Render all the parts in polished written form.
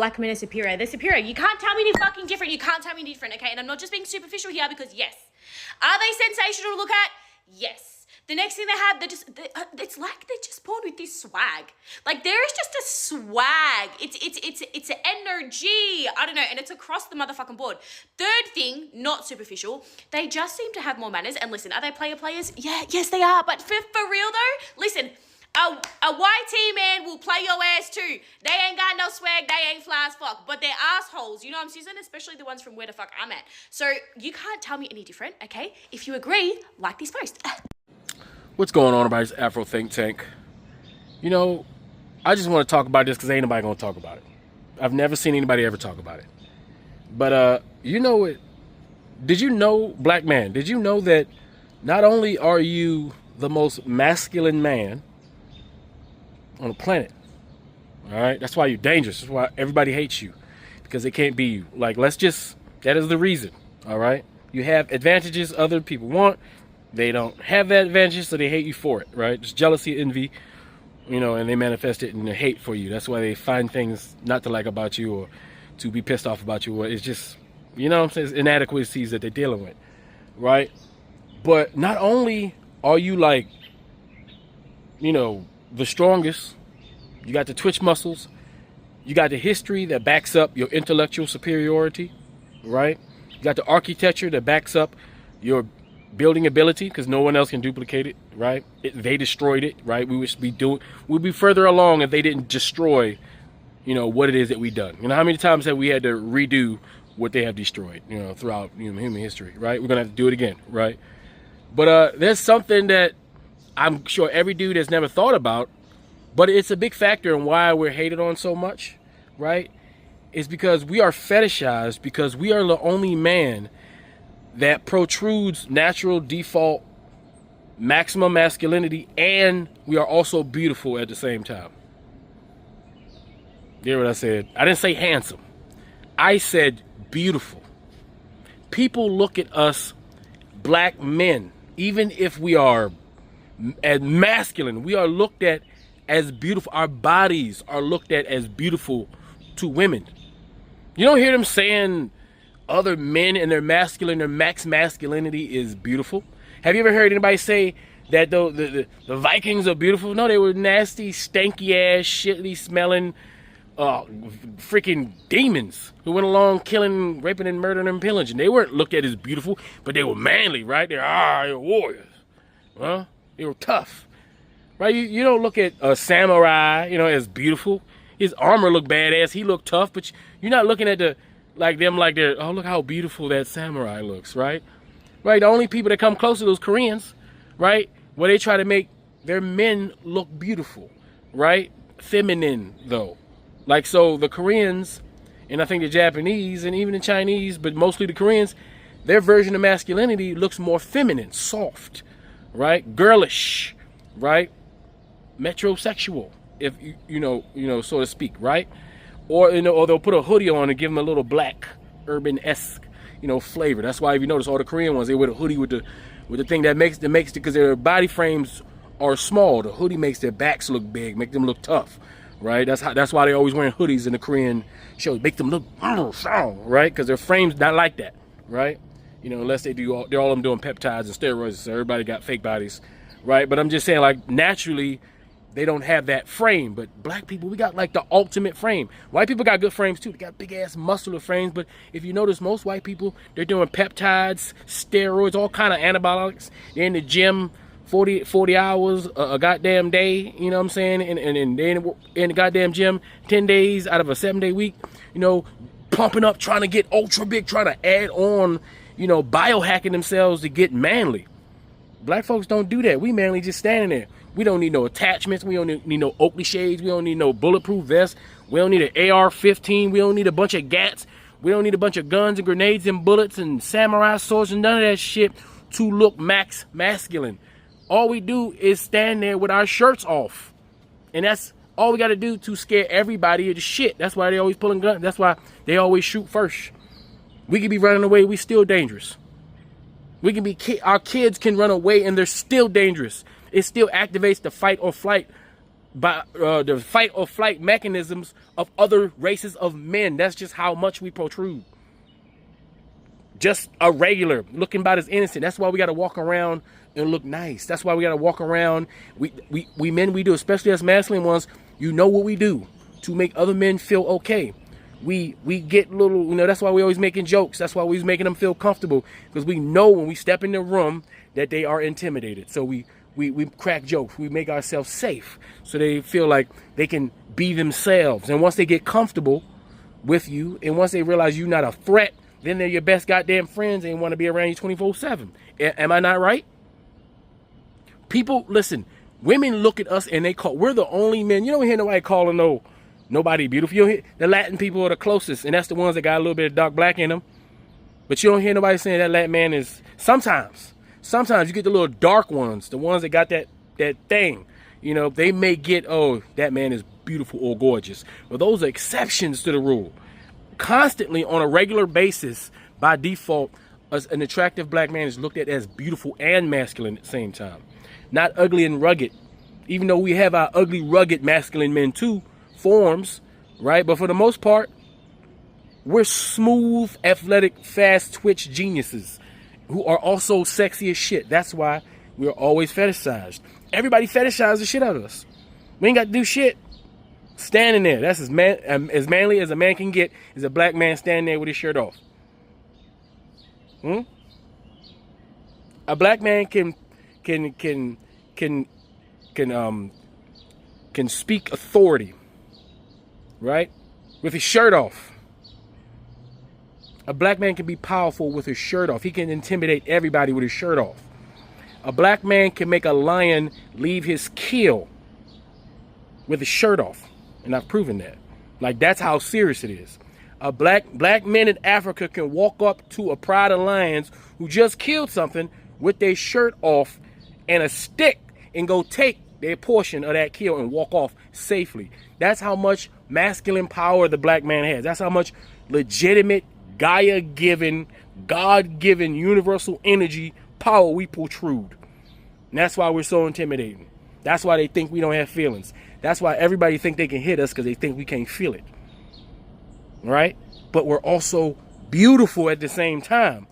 black men are superior. They're superior. You can't tell me any fucking different. You can't tell me any different, okay? And I'm not just being superficial here because yes. Are they sensational to look at? Yes. The next thing they have, it's like they're just born with this swag. Like there is just a swag. It's an energy. I don't know, and it's across the motherfucking board. Third thing, not superficial, they just seem to have more manners. And listen, are they players? Yeah, yes they are. But for real though, listen, a YT man will play your ass too. They ain't got no swag, they ain't fly as fuck, but they're assholes, you know what I'm saying? Especially the ones from where the fuck I'm at. So you can't tell me any different, okay? If you agree, like this post. What's going on about this Afro think tank? You know, I just want to talk about this because ain't nobody going to talk about it. I've never seen anybody ever talk about it. But, you know it. Did you know, black man, did you know that not only are you the most masculine man on the planet, all right? That's why you're dangerous. That's why everybody hates you, because they can't be you. Like, that is the reason, all right? You have advantages other people want. They don't have that advantage, so they hate you for it, right? It's jealousy, envy, you know, and they manifest it in their hate for you. That's why they find things not to like about you or to be pissed off about you. Or it's just, you know what I'm saying, it's inadequacies that they're dealing with, right? But not only are you like, you know, the strongest, you got the twitch muscles, you got the history that backs up your intellectual superiority, right? You got the architecture that backs up your building ability, because no one else can duplicate it, right? They destroyed it, right? We'd be further along if they didn't destroy, you know, what it is that we done. You know, how many times have we had to redo what they have destroyed, you know, throughout human history, right? We're gonna have to do it again, right? But there's something that I'm sure every dude has never thought about, but it's a big factor in why we're hated on so much, right? It's because we are fetishized, because we are the only man that protrudes natural default maximum masculinity, and we are also beautiful at the same time. You hear what I said? I didn't say handsome. I said beautiful. People look at us black men, even if we are as masculine, we are looked at as beautiful. Our bodies are looked at as beautiful to women. You don't hear them saying other men and their max masculinity is beautiful. Have you ever heard anybody say that the Vikings are beautiful? No, they were nasty, stanky ass, shitty smelling, freaking demons who went along killing, raping, and murdering and pillaging. They weren't looked at as beautiful, but they were manly, right? They were warriors. Well, they were tough, right? You don't look at a samurai, you know, as beautiful. His armor looked badass. He looked tough, but you're not looking at they're, oh, look how beautiful that samurai looks, right? Right, the only people that come close to those Koreans, right, where they try to make their men look beautiful, right? Feminine, though. Like, so the Koreans, and I think the Japanese, and even the Chinese, but mostly the Koreans, their version of masculinity looks more feminine, soft, right? Girlish, right? Metrosexual, if you know, so to speak, right? Or, you know, or they'll put a hoodie on and give them a little black, urban-esque, you know, flavor. That's why if you notice all the Korean ones, they wear a hoodie with the thing that makes it, because their body frames are small. The hoodie makes their backs look big, make them look tough, right? That's why they're always wearing hoodies in the Korean shows, make them look strong, right? Because their frame's not like that, right? You know, unless they're all of them doing peptides and steroids, so everybody got fake bodies, right? But I'm just saying, like, naturally, they don't have that frame. But black people, we got like the ultimate frame. White people got good frames too. They got big ass muscular frames. But if you notice, most white people, they're doing peptides, steroids, all kind of antibiotics. They're in the gym 40 hours a goddamn day, you know what I'm saying? And they're in the goddamn gym 10 days out of a 7-day week, you know, pumping up, trying to get ultra big, trying to add on, you know, biohacking themselves to get manly. Black folks don't do that. We manly just standing there. We don't need no attachments. We don't need no Oakley shades. We don't need no bulletproof vest. We don't need an AR-15. We don't need a bunch of gats. We don't need a bunch of guns and grenades and bullets and samurai swords and none of that shit to look max masculine. All we do is stand there with our shirts off. And that's all we got to do to scare everybody into shit. That's why they always pulling guns. That's why they always shoot first. We could be running away. We still dangerous. We can be, our kids can run away and they're still dangerous. It still activates the fight or flight by the fight or flight mechanisms of other races of men. That's just how much we protrude. Just a regular looking about as innocent. That's why we got to walk around and look nice. That's why we got to walk around. We men, we do, especially us masculine ones. You know what we do to make other men feel okay. We get little, that's why we always making jokes. That's why we always making them feel comfortable, because we know when we step in the room that they are intimidated. So we crack jokes. We make ourselves safe so they feel like they can be themselves. And once they get comfortable with you, and once they realize you're not a threat, then they're your best goddamn friends and want to be around you 24/7. Am I not right? People, listen, women look at us and we're the only men. You don't hear nobody calling nobody beautiful. You don't hear, the Latin people are the closest, and that's the ones that got a little bit of dark black in them. But you don't hear nobody saying that Latin man is, sometimes you get the little dark ones, the ones that got that thing. They may get, oh, that man is beautiful or gorgeous. But those are exceptions to the rule. Constantly, on a regular basis, by default, an attractive black man is looked at as beautiful and masculine at the same time. Not ugly and rugged. Even though we have our ugly, rugged masculine men too, forms, right? But for the most part, we're smooth, athletic, fast twitch geniuses who are also sexy as shit. That's why we're always fetishized. Everybody fetishizes the shit out of us. We ain't got to do shit. Standing there, that's as manly as a man can get, is a black man standing there with his shirt off. A black man can speak authority, right? With his shirt off. A black man can be powerful with his shirt off. He can intimidate everybody with his shirt off. A black man can make a lion leave his kill with his shirt off. And I've proven that. Like, that's how serious it is. A black men in Africa can walk up to a pride of lions who just killed something with their shirt off and a stick and go take their portion of that kill and walk off safely. That's how much masculine power the black man has. That's how much legitimate, Gaia-given, God-given, universal energy power we protrude. And that's why we're so intimidating. That's why they think we don't have feelings. That's why everybody think they can hit us, because they think we can't feel it. Right? But we're also beautiful at the same time.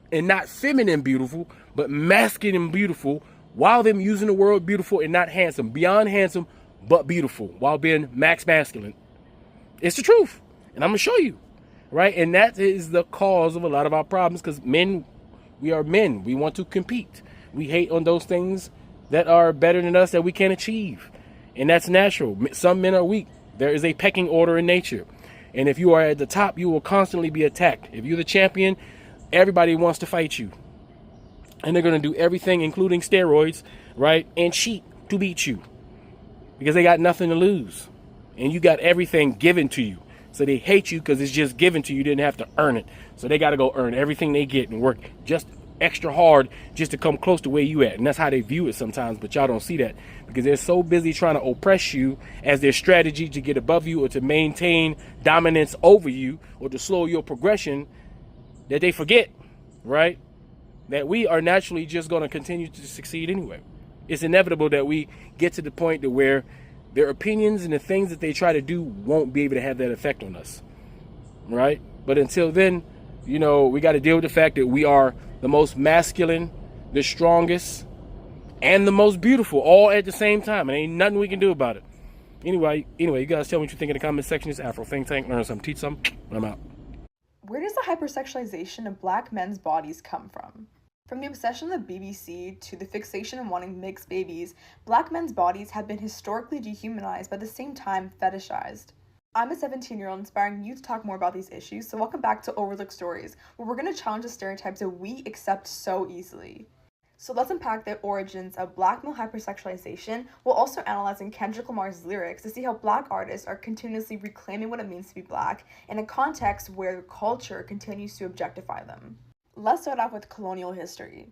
And not feminine beautiful, but masculine beautiful, while them using the word beautiful and not handsome. Beyond handsome, but beautiful, while being max masculine. It's the truth. And I'm going to show you. Right? And that is the cause of a lot of our problems, because men, we are men. We want to compete. We hate on those things that are better than us that we can't achieve. And that's natural. Some men are weak. There is a pecking order in nature. And if you are at the top, you will constantly be attacked. If you're the champion, everybody wants to fight you. And they're going to do everything, including steroids, right, and cheat to beat you. Because they got nothing to lose. And you got everything given to you. So they hate you because it's just given to you. You didn't have to earn it. So they got to go earn everything they get and work just extra hard just to come close to where you at. And that's how they view it sometimes, but y'all don't see that, because they're so busy trying to oppress you as their strategy to get above you or to maintain dominance over you or to slow your progression, that they forget, right, that we are naturally just going to continue to succeed anyway. It's inevitable that we get to the point to where their opinions and the things that they try to do won't be able to have that effect on us, right? But until then, we got to deal with the fact that we are the most masculine, the strongest, and the most beautiful, all at the same time. And ain't nothing we can do about it. Anyway, you guys tell me what you think in the comment section. It's Afro Think Tank. Learn something, teach something. I'm out. Where does the hypersexualization of black men's bodies come from? From the obsession of the BBC to the fixation on wanting mixed babies, black men's bodies have been historically dehumanized, but at the same time fetishized. I'm a 17-year-old inspiring you to talk more about these issues, so welcome back to Overlooked Stories, where we're going to challenge the stereotypes that we accept so easily. So let's unpack the origins of black male hypersexualization, while also analyzing Kendrick Lamar's lyrics to see how black artists are continuously reclaiming what it means to be black in a context where culture continues to objectify them. Let's start off with colonial history.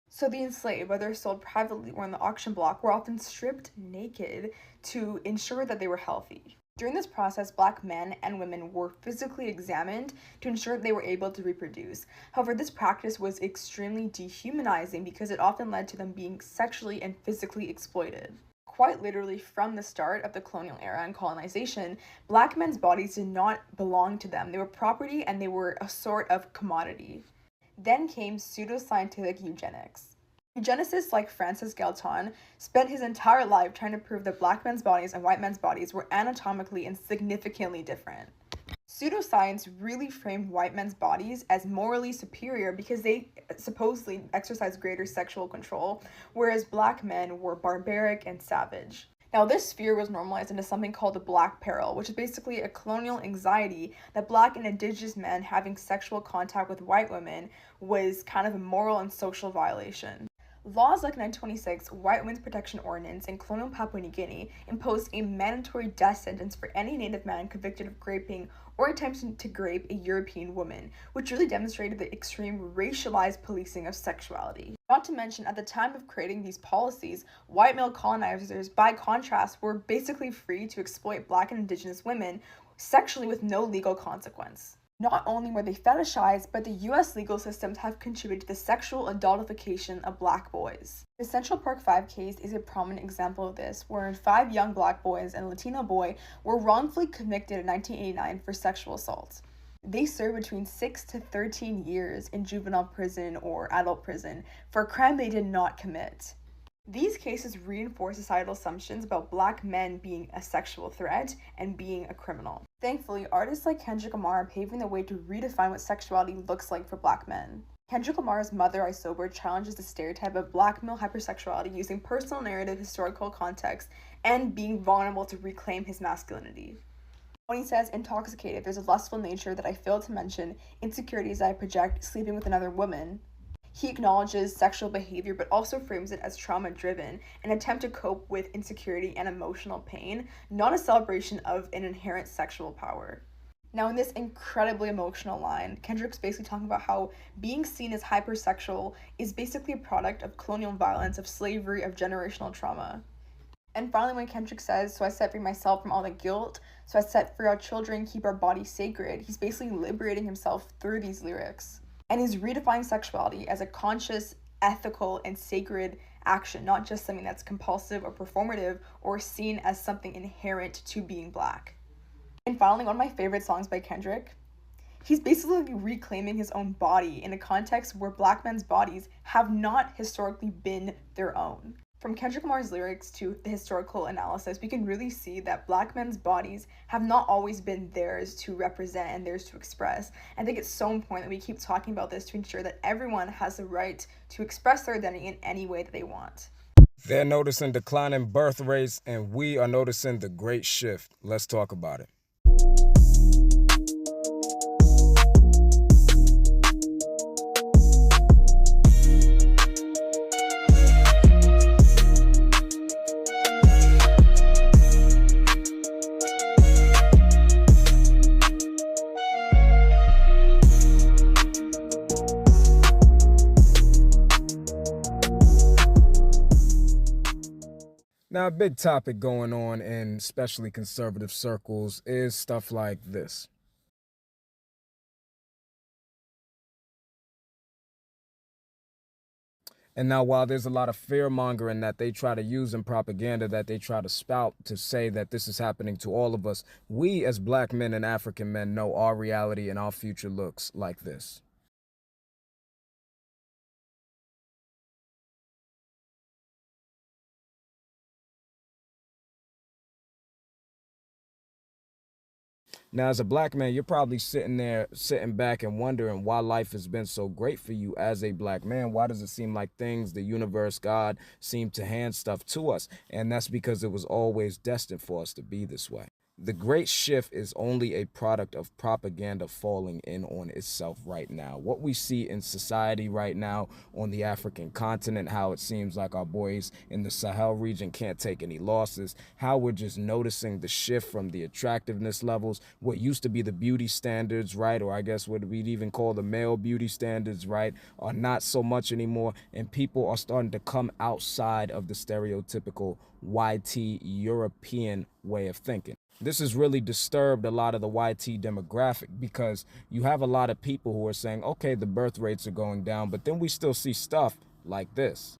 So the enslaved, whether sold privately or in the auction block, were often stripped naked to ensure that they were healthy. During this process, black men and women were physically examined to ensure they were able to reproduce. However, this practice was extremely dehumanizing because it often led to them being sexually and physically exploited. Quite literally, from the start of the colonial era and colonization, black men's bodies did not belong to them. They were property and they were a sort of commodity. Then came pseudoscientific eugenics. Eugenicists like Francis Galton spent his entire life trying to prove that black men's bodies and white men's bodies were anatomically and significantly different. Pseudoscience really framed white men's bodies as morally superior because they supposedly exercised greater sexual control, whereas black men were barbaric and savage. Now, this fear was normalized into something called the Black Peril, which is basically a colonial anxiety that black and indigenous men having sexual contact with white women was kind of a moral and social violation. Laws like 1926 White Women's Protection Ordinance in colonial Papua New Guinea imposed a mandatory death sentence for any native man convicted of raping or attempting to grape a European woman, which really demonstrated the extreme racialized policing of sexuality. Not to mention, at the time of creating these policies, white male colonizers, by contrast, were basically free to exploit black and indigenous women sexually with no legal consequence. Not only were they fetishized, but the US legal systems have contributed to the sexual adultification of black boys. The Central Park 5 case is a prominent example of this, wherein 5 young black boys and a Latino boy were wrongfully convicted in 1989 for sexual assault. They served between 6 to 13 years in juvenile prison or adult prison for a crime they did not commit. These cases reinforce societal assumptions about black men being a sexual threat and being a criminal. Thankfully, artists like Kendrick Lamar are paving the way to redefine what sexuality looks like for black men. Kendrick Lamar's Mother I Sober challenges the stereotype of black male hypersexuality using personal narrative, historical context, and being vulnerable to reclaim his masculinity. When he says intoxicated, there's a lustful nature that I failed to mention, insecurities that I project, sleeping with another woman. He acknowledges sexual behavior but also frames it as trauma-driven, an attempt to cope with insecurity and emotional pain, not a celebration of an inherent sexual power. Now, in this incredibly emotional line, Kendrick's basically talking about how being seen as hypersexual is basically a product of colonial violence, of slavery, of generational trauma. And finally, when Kendrick says, "So I set free myself from all the guilt, so I set free our children, keep our bodies sacred," he's basically liberating himself through these lyrics. And he's redefining sexuality as a conscious, ethical, and sacred action, not just something that's compulsive or performative or seen as something inherent to being black. And finally, one of my favorite songs by Kendrick, he's basically reclaiming his own body in a context where black men's bodies have not historically been their own. From Kendrick Lamar's lyrics to the historical analysis, we can really see that black men's bodies have not always been theirs to represent and theirs to express. I think it's so important that we keep talking about this to ensure that everyone has the right to express their identity in any way that they want. They're noticing declining birth rates, and we are noticing the great shift. Let's talk about it. Now, a big topic going on in especially conservative circles is stuff like this. And now, while there's a lot of fear-mongering that they try to use in propaganda, that they try to spout to say that this is happening to all of us, we as black men and African men know our reality and our future looks like this. Now, as a black man, you're probably sitting back and wondering why life has been so great for you as a black man. Why does it seem like things, the universe, God, seem to hand stuff to us? And that's because it was always destined for us to be this way. The great shift is only a product of propaganda falling in on itself right now. What we see in society right now on the African continent, how it seems like our boys in the Sahel region can't take any losses, how we're just noticing the shift from the attractiveness levels, what used to be the beauty standards, right, or I guess what we'd even call the male beauty standards, right, are not so much anymore, and people are starting to come outside of the stereotypical YT European way of thinking. This has really disturbed a lot of the YT demographic because you have a lot of people who are saying, okay, the birth rates are going down, but then we still see stuff like this.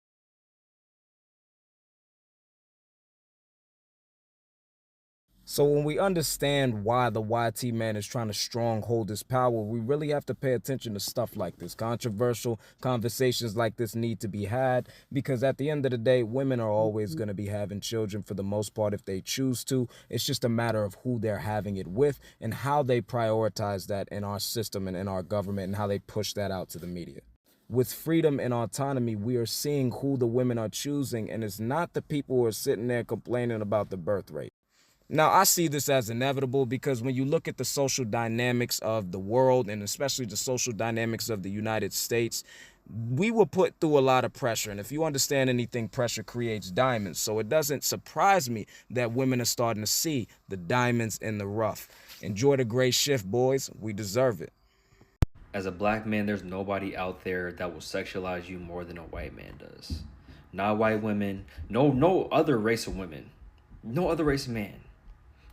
So when we understand why the YT man is trying to stronghold his power, we really have to pay attention to stuff like this. Controversial conversations like this need to be had, because at the end of the day, women are always going to be having children for the most part if they choose to. It's just a matter of who they're having it with and how they prioritize that in our system and in our government and how they push that out to the media. With freedom and autonomy, we are seeing who the women are choosing, and it's not the people who are sitting there complaining about the birth rate. Now, I see this as inevitable because when you look at the social dynamics of the world, and especially the social dynamics of the United States, we were put through a lot of pressure. And if you understand anything, pressure creates diamonds. So it doesn't surprise me that women are starting to see the diamonds in the rough. Enjoy the gray shift, boys. We deserve it. As a black man, there's nobody out there that will sexualize you more than a white man does. Not white women, no other race of women, no other race of man.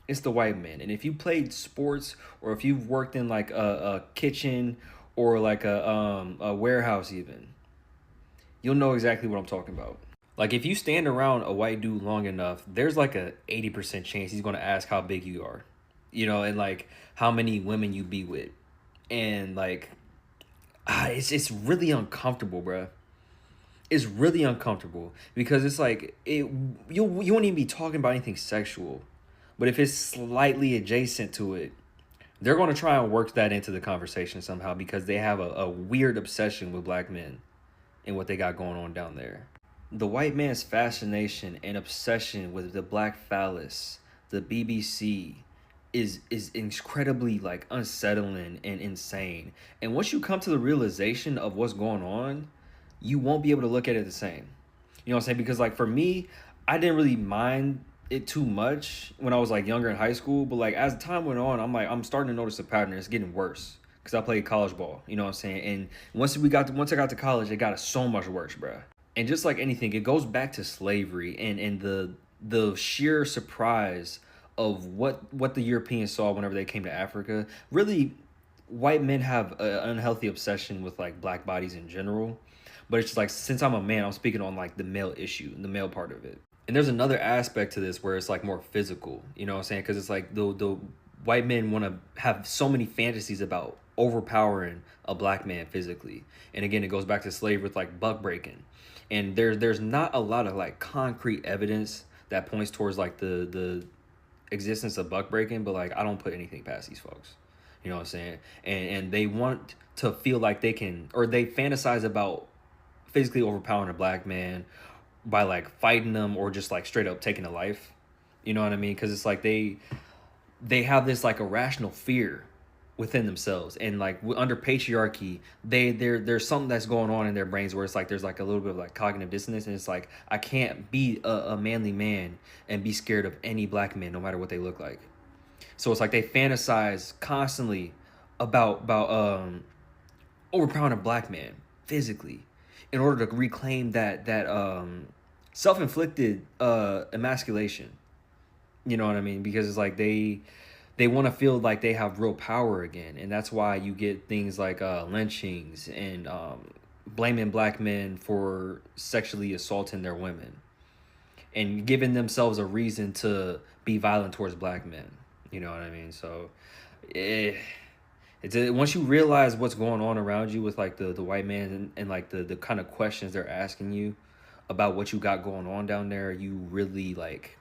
It's the white man. And if you played sports, or if you've worked in like a kitchen or like a warehouse even, you'll know exactly what I'm talking about. Like if you stand around a white dude long enough, there's like a 80% chance he's going to ask how big you are, you know, and like how many women you be with. And like, it's really uncomfortable, bruh. It's really uncomfortable because it's like, you won't even be talking about anything sexual. But if it's slightly adjacent to it, they're going to try and work that into the conversation somehow because they have a weird obsession with black men and what they got going on down there. The white man's fascination and obsession with the black phallus, the BBC, is incredibly like unsettling and insane. And once you come to the realization of what's going on, you won't be able to look at it the same. You know what I'm saying? Because like for me, I didn't really mind it too much when I was like younger in high school, but like as time went on, I'm starting to notice a pattern. It's getting worse because I played college ball, you know what I'm saying? And once I got to college, it got so much worse, bruh. And just like anything, it goes back to slavery and the sheer surprise of what the Europeans saw whenever they came to Africa. Really, white men have an unhealthy obsession with like black bodies in general, but it's just like, since I'm a man, I'm speaking on like the male issue, the male part of it. And there's another aspect to this where it's like more physical, you know what I'm saying? Because it's like the white men want to have so many fantasies about overpowering a black man physically. And again, it goes back to slavery with like buck breaking. And there's not a lot of like concrete evidence that points towards like the existence of buck breaking, but like I don't put anything past these folks. You know what I'm saying? And they want to feel like they can, or they fantasize about physically overpowering a black man by like fighting them or just like straight up taking a life. You know what I mean? Because it's like they have this like irrational fear within themselves, and like under patriarchy, there's something that's going on in their brains where it's like there's like a little bit of like cognitive dissonance, and it's like I can't be a manly man and be scared of any black man no matter what they look like. So it's like they fantasize constantly about overpowering a black man physically in order to reclaim that self-inflicted emasculation. You know what I mean? Because it's like they want to feel like they have real power again, and that's why you get things like lynchings and blaming black men for sexually assaulting their women and giving themselves a reason to be violent towards black men. You know what I mean? So once you realize what's going on around you with like the white man and like the kind of questions they're asking you about what you got going on down there, you really like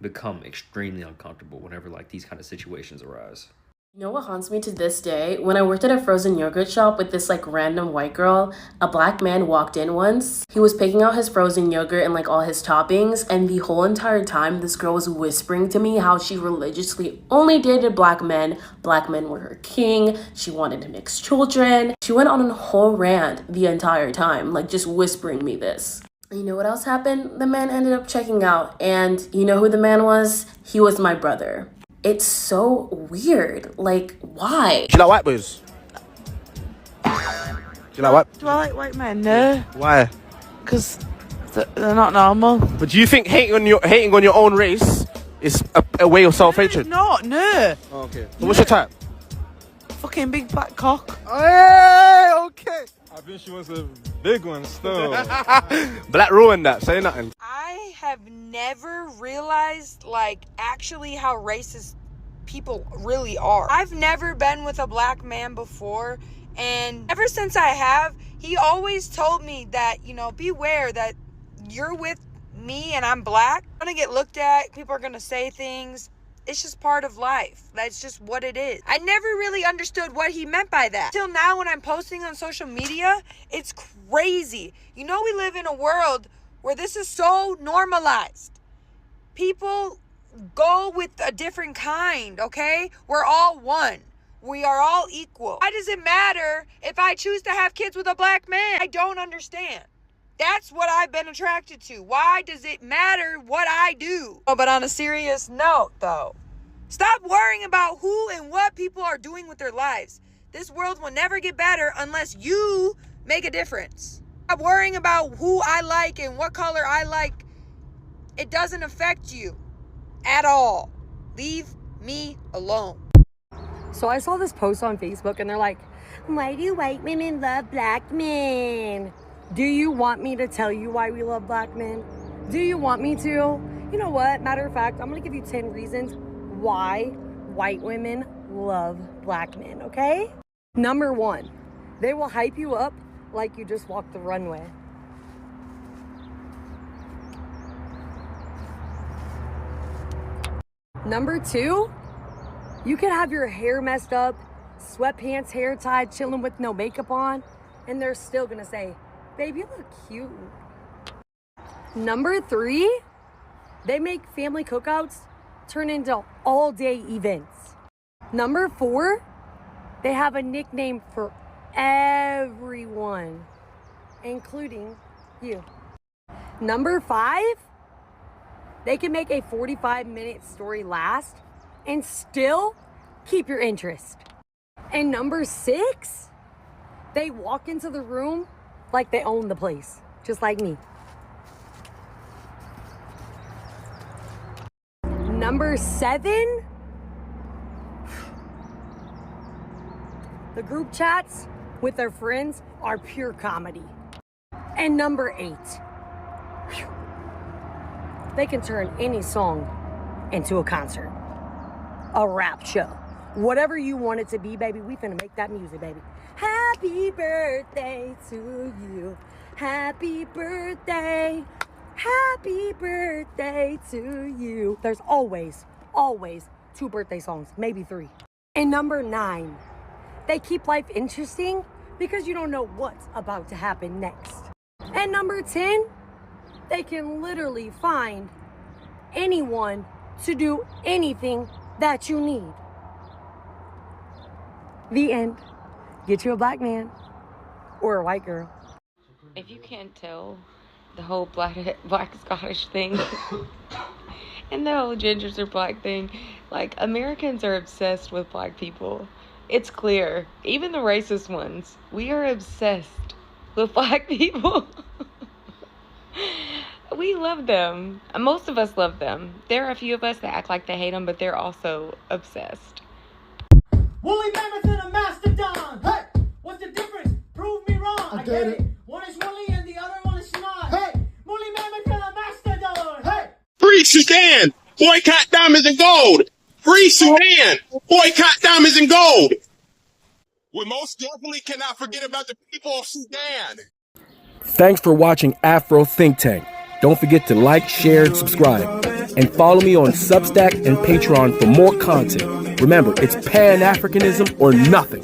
become extremely uncomfortable whenever like these kind of situations arise. You know what haunts me to this day? When I worked at a frozen yogurt shop with this like random white girl, a black man walked in once. He was picking out his frozen yogurt and like all his toppings, and the whole entire time this girl was whispering to me how she religiously only dated black men. Black men were her king. She wanted to mix children. She went on a whole rant the entire time, like just whispering me this. You know what else happened? The man ended up checking out, and you know who the man was? He was my brother. It's so weird. Like, why? Do you like white boys? Do you like white? Do I like white men? No. Why? Because they're not normal. But do you think hating on your own race is a way of self-hatred? No, no. Oh, okay. So what's your type? Fucking big black cock. Hey, okay. I think she was a big one still. Black ruined that. Say nothing. I have never realized, like, actually how racist people really are. I've never been with a black man before, and ever since I have, he always told me that, you know, beware that you're with me and I'm black. I'm gonna get looked at, people are gonna say things. It's just part of life. That's just what it is. I never really understood what he meant by that. Till now, when I'm posting on social media, it's crazy. You know, we live in a world where this is so normalized. People go with a different kind, okay? We're all one. We are all equal. Why does it matter if I choose to have kids with a black man? I don't understand. That's what I've been attracted to. Why does it matter what I do? Oh, but on a serious note, though, stop worrying about who and what people are doing with their lives. This world will never get better unless you make a difference. Stop worrying about who I like and what color I like. It doesn't affect you at all. Leave me alone. So I saw this post on Facebook and they're like, why do white women love black men? Do you want me to tell you why we love black men? Do you want me to? You know what? Matter of fact, I'm going to give you 10 reasons why white women love black men, okay? Number 1, they will hype you up like you just walked the runway. Number 2, you can have your hair messed up, sweatpants, hair tied, chilling with no makeup on, and they're still gonna say, babe, you look cute. Number 3, they make family cookouts turn into all-day events. Number 4, they have a nickname for everyone, including you. Number 5, they can make a 45-minute story last and still keep your interest. And number 6, they walk into the room like they own the place, just like me. Number 7, the group chats with their friends are pure comedy. And number 8, they can turn any song into a concert, a rap show, whatever you want it to be, baby. We finna make that music, baby. Happy birthday to you. Happy birthday. Happy birthday to you. There's always 2 birthday songs, maybe 3. And number 9, they keep life interesting because you don't know what's about to happen next. And number 10, they can literally find anyone to do anything that you need. The end. Get you a black man or a white girl. If you can't tell, the whole black Scottish thing and the whole gingers are black thing, like, Americans are obsessed with black people. It's clear. Even the racist ones. We are obsessed with black people. We love them. Most of us love them. There are a few of us that act like they hate them, but they're also obsessed. Woolly mammoth and a mastodon. Hey, what's the difference? Prove me wrong. I get it. One is woolly and the other one is not. Hey, woolly mammoth and a mastodon. Hey. Free Sudan! Boycott diamonds and gold! Free Sudan! Boycott diamonds and gold! We most definitely cannot forget about the people of Sudan! Thanks for watching Afro Think Tank. Don't forget to like, share, and subscribe. And follow me on Substack and Patreon for more content. Remember, it's Pan-Africanism or nothing.